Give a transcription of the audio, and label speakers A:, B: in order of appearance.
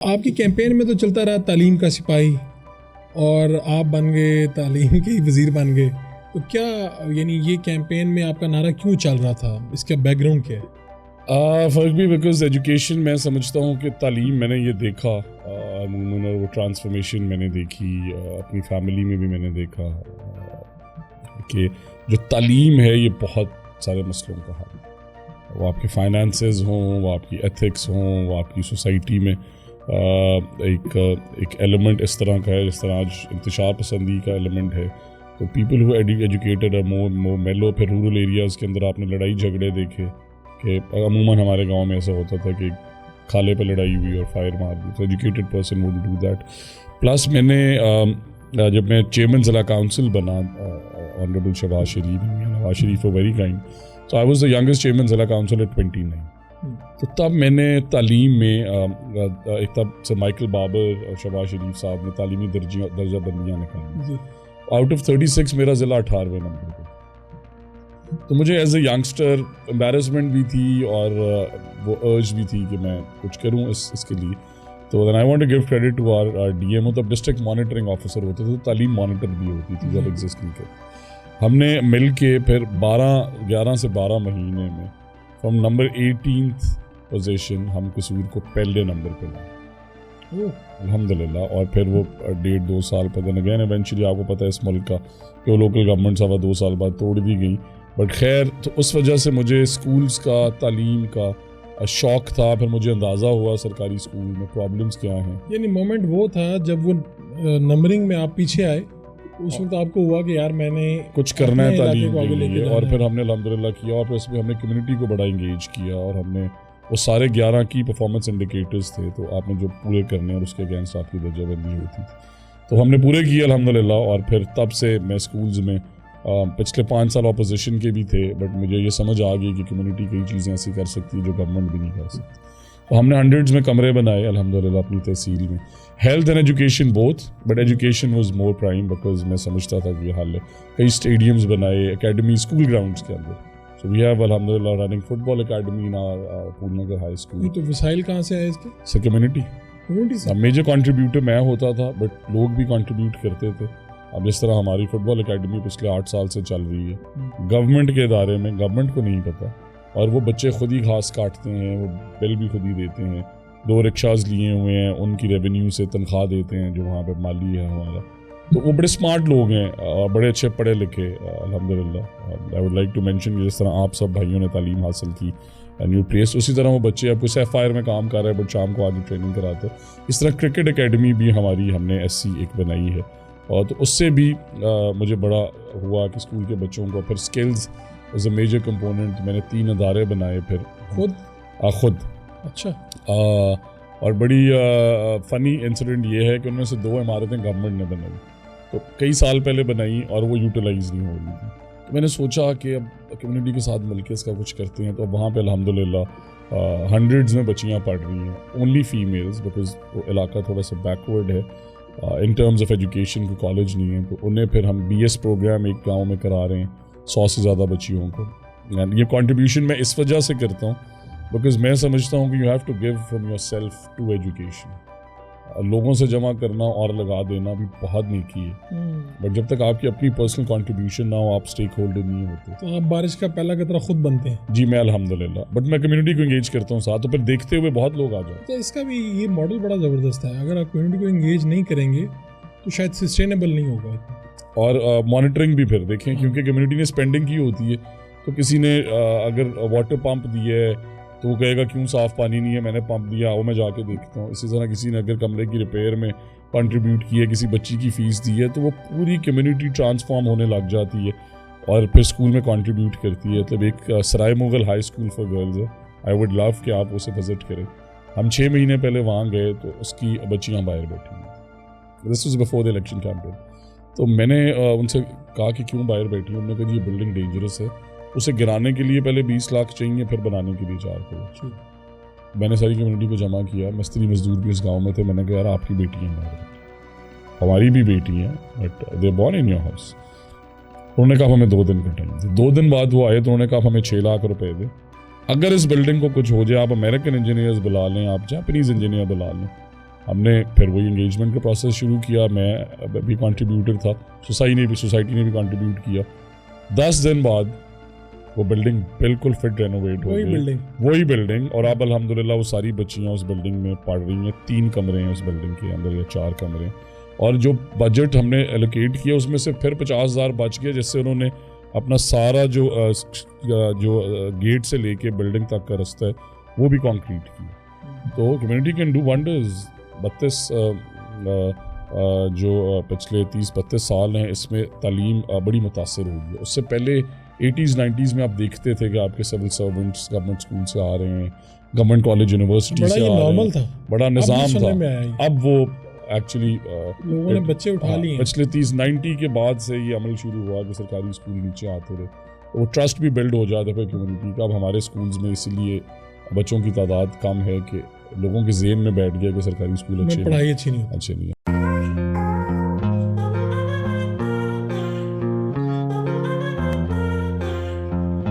A: आपकी कैंपेन में तो चलता रहा तालीम का सिपाही और आप बन गए तालीम के ही वज़ीर बन गए, तो क्या यानी ये कैंपेन में आपका नारा क्यों चल रहा था, इसका बैकग्राउंड क्या है?
B: फ़र्क भी बिकॉज एजुकेशन मैं समझता हूँ कि तालीम मैंने ये देखा अमूमन, और वो ट्रांसफॉर्मेशन मैंने देखी अपनी फैमिली में भी मैंने देखा कि जो तालीम है ये बहुत सारे मसलों का हल है। वो आपके फाइनेंसेस हों, वो आपकी एथिक्स हों, वो आपकी सोसाइटी में एक एलिमेंट इस तरह का है जिस तरह आज इंतशार पसंदी का एलिमेंट है। तो पीपल हु एजुकेटेड है मोर मेलो। फिर रूरल एरियाज़ के अंदर आपने लड़ाई झगड़े देखे कि अमूमन हमारे गांव में ऐसा होता था कि खाले पे लड़ाई हुई और फायर मार दी, तो educated person would do that. Plus मैंने जब मैं चेयरमैन ज़िला काउंसिल बना, honourable Shahbaz Sharif, Nawaz Sharif were very kind, तो I was the youngest chairman zila council at 29। तो तब मैंने तालीम में एक तब से माइकल बाबर और शहबाज शरीफ साहब ने तालीमी दर्जा बंदियाँ निकाली। आउट ऑफ 36 मेरा ज़िला 18वें नंबर पर। तो मुझे एज ए यंगस्टर एम्बैरेसमेंट भी थी और वो अर्ज भी थी कि मैं कुछ करूँ इसके लिए। तो then I want to give credit to our DMO. तब डिस्ट्रिक्ट मॉनिटरिंग ऑफिसर होते थे, तो तालीम मॉनिटर भी होती थी जब एग्जिस्ट नहीं कर। हमने मिल के फिर 11 से 12 महीने में फ्रॉम नंबर 18th पोजीशन हम कसूर को पहले नंबर पे लाए अल्हम्दुलिल्लाह। और फिर वो 1.5-2 साल पर देन अगेन इवेंचुअली आपको पता है इस मुल्क का कि वो लोकल गवर्नमेंट 2 साल बाद तोड़ दी गई। बट खैर, तो उस वजह से मुझे स्कूल्स का तालीम का शौक़ था। फिर मुझे अंदाज़ा हुआ सरकारी स्कूल में प्रॉब्लम्स क्या हैं।
A: यानी मोमेंट वो था जब वो नंबरिंग में आप पीछे आए, उस वक्त आपको हुआ कि यार मैंने
B: कुछ करना है तालीम के लिए। और फिर हमने अल्हम्दुलिल्लाह किया और फिर उसमें हमने कम्युनिटी को बड़ा इंगेज किया और हमने वो सारे 11 की परफॉर्मेंस इंडिकेटर्स थे, तो आपने जो पूरे करने और उसके अगेंस्ट आपकी दर्जाबंदी होती थी, तो हमने पूरे किए अल्हम्दुलिल्लाह। और फिर तब से मैं स्कूल्स में पिछले 5 साल अपोजिशन के भी थे, बट मुझे ये समझ आ गई कि कम्युनिटी कई चीज़ें ऐसी कर सकती है जो गवर्नमेंट भी नहीं कर सकती। तो हमने 100s में कमरे बनाए अल्हम्दुलिल्लाह अपनी तहसील में। Health and education both, but education was more prime because मैं समझता था कि ये हल है। कई स्टेडियम्स बनाए, एकेडमी स्कूल ग्राउंड्स के अंदर। सो वी हैव अल्हम्दुलिल्लाह running football academy in our Purnanagar high school.
A: तो वसाइल कहाँ से आए इसके?
B: सर कम्युनिटी से। मेजर कंट्रीब्यूटर मैं होता था, बट लोग भी कंट्रीब्यूट करते थे। अब जिस तरह हमारी फुटबॉल एकेडमी पिछले 8 साल से चल रही है गवर्नमेंट के इदारे में, गवर्नमेंट को नहीं पता, और वो बच्चे खुद ही घास काटते हैं, वो बिल भी खुद ही देते हैं। 2 रिक्शाज लिए हुए हैं, उनकी रेवेन्यू से तनख्वाह देते हैं जो वहाँ पे माली है हमारा। तो वो बड़े स्मार्ट लोग हैं और बड़े अच्छे पढ़े लिखे अल्हम्दुलिल्लाह। I would like to mention कि जिस तरह आप सब भाइयों ने तालीम हासिल की न्यू प्लेस, उसी तरह वो बच्चे अब कुछ एफआईआर में काम कर रहे हैं बट शाम को आगे ट्रेनिंग कराते हैं। इस तरह क्रिकेट एकेडमी भी हमारी हमने SC एक बनाई है, और तो उससे भी मुझे बड़ा हुआ कि स्कूल के बच्चों को फिर skills as a major component. मैंने 3 अदारे बनाए फिर खुद।
A: अच्छा।
B: और बड़ी फ़नी इंसिडेंट ये है कि उनमें से 2 इमारतें गवर्नमेंट ने बनाई, तो कई साल पहले बनाई और वो यूटिलाइज़ नहीं हो रही थी। तो मैंने सोचा कि अब कम्युनिटी के साथ मिलकर इसका कुछ करते हैं। तो अब वहाँ पे अल्हम्दुलिल्लाह 100s में बच्चियाँ पढ़ रही हैं, ओनली फीमेल्स, बिकॉज वो इलाका थोड़ा सा बैकवर्ड है इन टर्म्स ऑफ एजुकेशन, को कॉलेज नहीं है। तो उन्हें फिर हम BS प्रोग्राम एक गाँव में करा रहे हैं 100 से ज़्यादा बच्चियों को। ये कंट्रीब्यूशन मैं इस वजह से करता हूँ बिकॉज मैं समझता हूँ कि you have to give from yourself to education. लोगों से जमा करना और लगा देना भी बहुत नेकी है, बट जब तक आपकी अपनी पर्सनल कंट्रीब्यूशन ना हो, आप स्टेक होल्डर नहीं होते।
A: तो आप बारिश का पहला कतरा खुद बनते हैं?
B: जी मैं अल्हम्दुलिल्लाह, बट मैं कम्युनिटी को एंगेज करता हूँ साथ, तो फिर देखते हुए बहुत लोग आ जाते।
A: तो इसका भी ये मॉडल बड़ा ज़बरदस्त है। अगर आप कम्युनिटी को एंगेज नहीं करेंगे तो शायद सस्टेनेबल नहीं होगा।
B: और मॉनिटरिंग भी फिर देखें, क्योंकि कम्युनिटी ने स्पेंडिंग की होती है। तो किसी ने अगर वाटर पंप दिया है तो वो कहेगा क्यों साफ़ पानी नहीं है, मैंने पंप दिया, वो मैं जाके देखता हूँ। इसी तरह किसी ने अगर कमरे की रिपेयर में कंट्रीब्यूट किया, किसी बच्ची की फ़ीस दी है, तो वो पूरी कम्युनिटी ट्रांसफॉर्म होने लग जाती है और फिर स्कूल में कंट्रीब्यूट करती है। मतलब एक Sarai Mughal high school for girls है, आई वुड लव कि आप उसे विज़िट करें। हम 6 महीने पहले वहाँ गए तो उसकी बच्चियाँ बाहर बैठी हैं। This was before the election campaign. तो मैंने उनसे कहा कि क्यों बाहर बैठी हैं। उन्होंने कहा ये बिल्डिंग डेंजरस है, उसे गिराने के लिए पहले 20 लाख चाहिए, फिर बनाने के लिए 4 करोड़। मैंने सारी कम्युनिटी को जमा किया, मिस्त्री मजदूर भी इस गांव में थे। मैंने कहा यार आपकी बेटी है, हमारी भी बेटी है, but they born in your house. उन्होंने कहा हमें 2 दिन का टाइम दे। 2 दिन बाद वो आए तो उन्होंने कहा हमें 6 लाख रुपए दे, अगर इस बिल्डिंग को कुछ हो जाए आप अमेरिकन इंजीनियर्स बुला लें, आप जापानीज़ इंजीनियर बुला लें, हमने फिर वही इंगेजमेंट का प्रोसेस शुरू किया, मैं भी कंट्रीब्यूटर था, सोसाइटी ने भी कंट्रीब्यूट किया। 10 दिन बाद वो बिल्डिंग बिल्कुल फिट रेनोवेट हो गई, वही बिल्डिंग। और अब अल्हम्दुलिल्लाह वो सारी बच्चियाँ उस बिल्डिंग में पढ़ रही हैं। 3 कमरे हैं उस बिल्डिंग के अंदर या 4 कमरे। और जो बजट हमने एलोकेट किया उसमें से फिर 50,000 बच गया, जिससे उन्होंने अपना सारा जो गेट से लेके बिल्डिंग तक का रास्ता है वो भी कंक्रीट किया। तो कम्युनिटी कैन डू वंडर्स। 32 जो पिछले 30-32 साल हैं इसमें तालीम बड़ी मुतासर हुई है। उससे पहले 80s 90s में आप देखते थे कि आपके सिविल सर्वेंट्स गवर्नमेंट स्कूल से आ रहे हैं, गवर्नमेंट कॉलेज यूनिवर्सिटी से आ रहे हैं, बड़ा निज़ाम था। अब वो एक्चुअली
A: लोगों ने बच्चे उठा लिए।
B: पिछले 30-90 के बाद से ये अमल शुरू हुआ कि सरकारी स्कूल नीचे आते रहे, तो वो ट्रस्ट भी बिल्ड हो जाता है कम्युनिटी का। अब हमारे स्कूल्स में इसीलिए बच्चों की तादाद कम है कि लोगों के ज़हन में बैठ गया कि सरकारी स्कूल अच्छे
A: पढ़ाई अच्छी नहीं
B: है।